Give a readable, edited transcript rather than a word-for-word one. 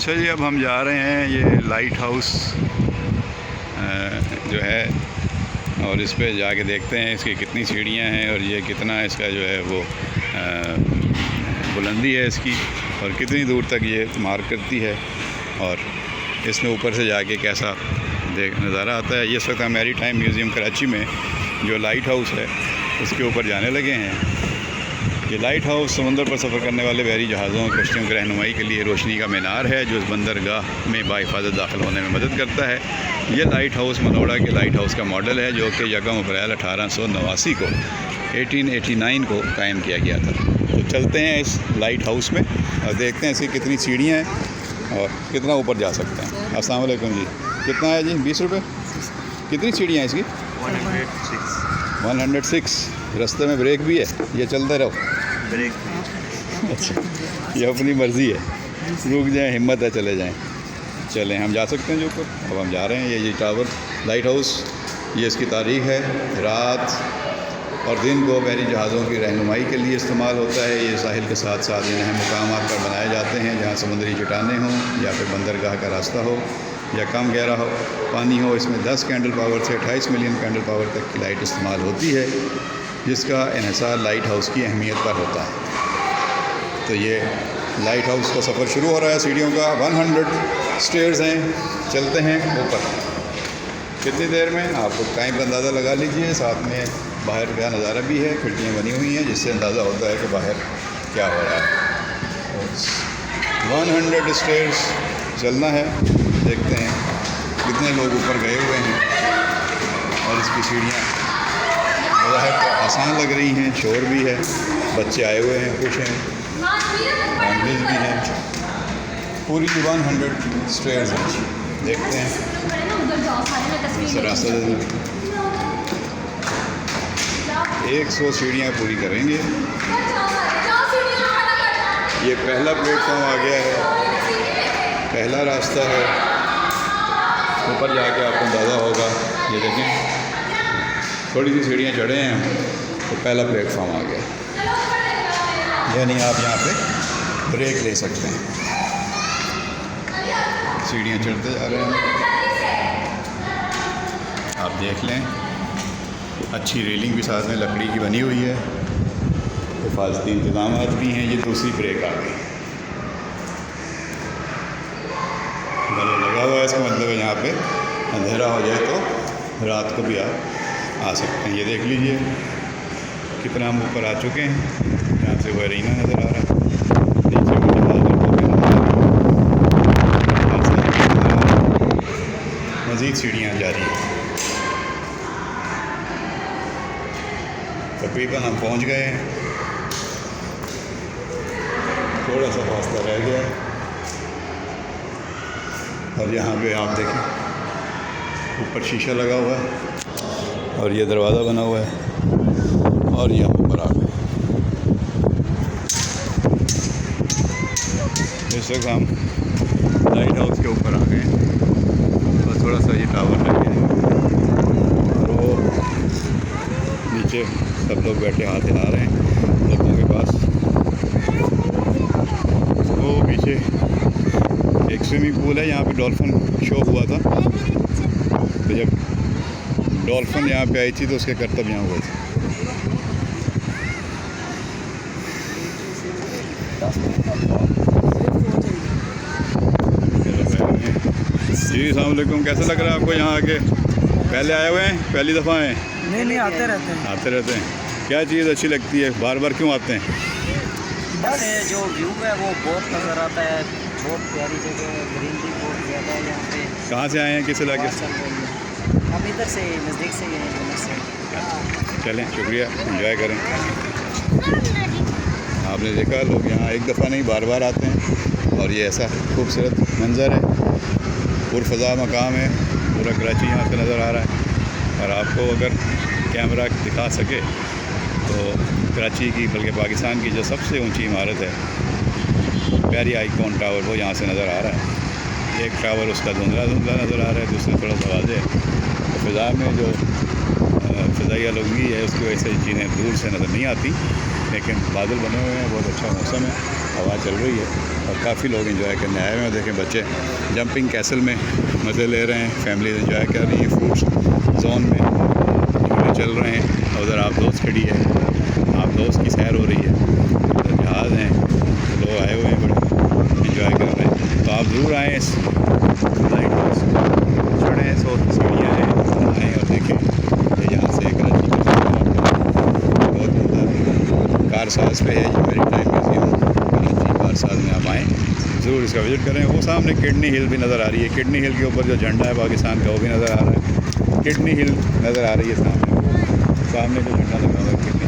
अच्छा जी, अब हम जा रहे हैं ये लाइट हाउस जो है, और इस पे जाके देखते हैं इसकी कितनी सीढ़ियाँ हैं और ये कितना इसका जो है वो बुलंदी है इसकी, और कितनी दूर तक ये मार करती है, और इसमें ऊपर से जाके कैसा नज़ारा आता है। ये इस वक्त मैरी टाइम म्यूज़ियम कराची में जो लाइट हाउस है उसके ऊपर जाने लगे हैं। ये लाइट हाउस समुंदर पर सफ़र करने वाले बहरी जहाज़ों और कश्तियों की रहनुमाई के लिए रोशनी का मीनार है जो इस बंदरगाह में बाहिफाज़त दाखिल होने में मदद करता है। ये लाइट हाउस मनोड़ा के लाइट हाउस का मॉडल है जो कि 1 अप्रैल 1889 को 1889 को कायम किया गया था। तो चलते हैं इस लाइट हाउस में और देखते हैं इसकी कितनी सीढ़ियाँ हैं और कितना ऊपर जा सकते हैं। अस्सलाम वालेकुम जी, कितना है जी? 20 रुपये। कितनी सीढ़ियाँ हैं इसकी? 106। रास्ते में ब्रेक भी है? ये चलते रहो? ब्रेक। अच्छा, ये अपनी मर्ज़ी है, रुक जाएं, हिम्मत है चले जाएं। चलें, हम जा सकते हैं जो ऊपर। अब हम जा रहे हैं। ये टावर लाइट हाउस, ये इसकी तारीख़ है। रात और दिन को बहरी जहाज़ों की रहनुमाई के लिए इस्तेमाल होता है। ये साहिल के साथ साथ इन मुकाम पर बनाए जाते हैं जहाँ समुद्री चट्टानें हों या फिर बंदरगाह का रास्ता हो या कम गहरा हो पानी हो। इसमें 10 कैंडल पावर से 28 मिलियन कैंडल पावर तक की लाइट इस्तेमाल होती है, जिसका इन्हिसार लाइट हाउस की अहमियत पर होता है। तो ये लाइट हाउस का सफ़र शुरू हो रहा है सीढ़ियों का। 100 स्टेयर्स हैं, चलते हैं ऊपर। कितनी देर में आपको टाइम का अंदाज़ा लगा लीजिए। साथ में बाहर का नज़ारा भी है, खिड़कियाँ बनी हुई हैं जिससे अंदाज़ा होता है कि बाहर क्या हो रहा है। 100 स्टेयर्स चलना है। देखते हैं कितने लोग ऊपर गए हुए हैं और इसकी सीढ़ियाँ बाहर तो आसान लग रही हैं। शोर भी है, बच्चे आए हुए हैं, खुश हैं, फैमिलीज भी हैं। पूरी 100 स्टेयर्स हैं। देखते हैं रास्ता 100 सीढ़ियाँ पूरी करेंगे। ये पहला प्लेटफॉर्म आ गया है, पहला रास्ता है। ऊपर जाके आपको अंदाज़ा होगा। ये देखें, थोड़ी सी सीढ़ियाँ चढ़े हैं तो पहला प्लेटफॉर्म आ गया, यानी आप यहाँ पे ब्रेक ले सकते हैं। सीढ़ियाँ चढ़ते जा रहे हैं, आप देख लें। अच्छी रेलिंग भी साथ में लकड़ी की बनी हुई है, हिफाजती इंतजाम भी हैं। ये दूसरी ब्रेक आ गई, बल्ब लगा हुआ है। इसका मतलब है यहाँ पे अंधेरा हो जाए तो रात को भी आप आ सकते हैं। ये देख लीजिए कितना हम ऊपर आ चुके हैं। यहाँ से वो एरिना नज़र आ रहा है, नीचे मज़ीद सीढ़ियाँ जारी हैं। तकरीबन हम पहुँच गए हैं, थोड़ा सा रास्ता रह गया है। और यहाँ पे आप देखें ऊपर शीशा लगा हुआ है और ये दरवाज़ा बना हुआ है और ये हम ऊपर आ गए। इस वक्त हम लाइट हाउस के ऊपर आ गए हैं। बस थोड़ा सा ये टावर लग गया है और वो नीचे सब लोग बैठे हाथ हिला रहे हैं लोगों के पास। वो पीछे एक स्विमिंग पूल है, यहाँ पे डॉल्फिन शो हुआ था। तो जब डॉल्फिन यहाँ पे आई थी तो उसके करतब यहाँ हुए थे। जी अस्सलाम वालेकुम, कैसा लग रहा है आपको यहाँ आके? पहले आए हुए हैं? पहली दफ़ा आए? नहीं, आते रहते हैं। क्या चीज़ अच्छी लगती है? बार बार क्यों आते हैं? बस जो व्यू है वो बहुत नज़र आता है, बहुत प्यारी जगह है, ग्रीनरी बहुत ज़्यादा है यहाँ पे। कहाँ से आए हैं, किस इलाके से? हम इधर से नज़दीक से ही हैं, इधर से। चलें, शुक्रिया, एंजॉय करें। आपने देखा लोग यहाँ एक दफ़ा नहीं बार बार आते हैं और ये ऐसा खूबसूरत मंज़र है, पुरफ़ज़ा मकाम है। पूरा कराची यहाँ से नज़र आ रहा है। और आपको अगर कैमरा दिखा सके तो कराची की बल्कि पाकिस्तान की जो सबसे ऊंची इमारत है प्यारी आइकॉन टावर, वो यहाँ से नज़र आ रहा है। एक टावर उसका धुंधला धुंधला नज़र आ रहा है, दूसरा थोड़ा सा वाज़े है। तो फ़िज़ा में जो फ़िज़ाई आलूगी है उसकी वजह से चीज़ें दूर से नज़र नहीं आती, लेकिन बादल बने हुए हैं, बहुत अच्छा मौसम है। हवा चल रही है और काफ़ी लोग एंजॉय करने आए हुए हैं। देखें बच्चे जंपिंग कैसल में मज़े ले रहे हैं, फैमिली एंजॉय कर रही है, फूड्स जोन में झूले चल रहे हैं। उधर आप दोस्त खड़ी है, आप दोस्त की सैर हो रही है, उधर जहाज़ हैं, लोग आए हुए हैं, बड़े एंजॉय कर रहे हैं। तो आप ज़रूर आएँ इस लाइट हाउस चढ़ें, 100 सीढ़ियाँ हैं, आएँ और देखें। ये यहाँ से कराची बहुत कारसाज पे है ये मैरीटाइम म्यूज़ियम कराची कारसाज में। आप आएँ ज़रूर इसका विज़िट करें। वो सामने किडनी हिल भी नज़र आ रही है, किडनी हिल के ऊपर जो झंडा है पाकिस्तान का वो भी नज़र आ रहा है। किडनी हिल नज़र आ रही है सामने, जो झंडा लगा हुआ है।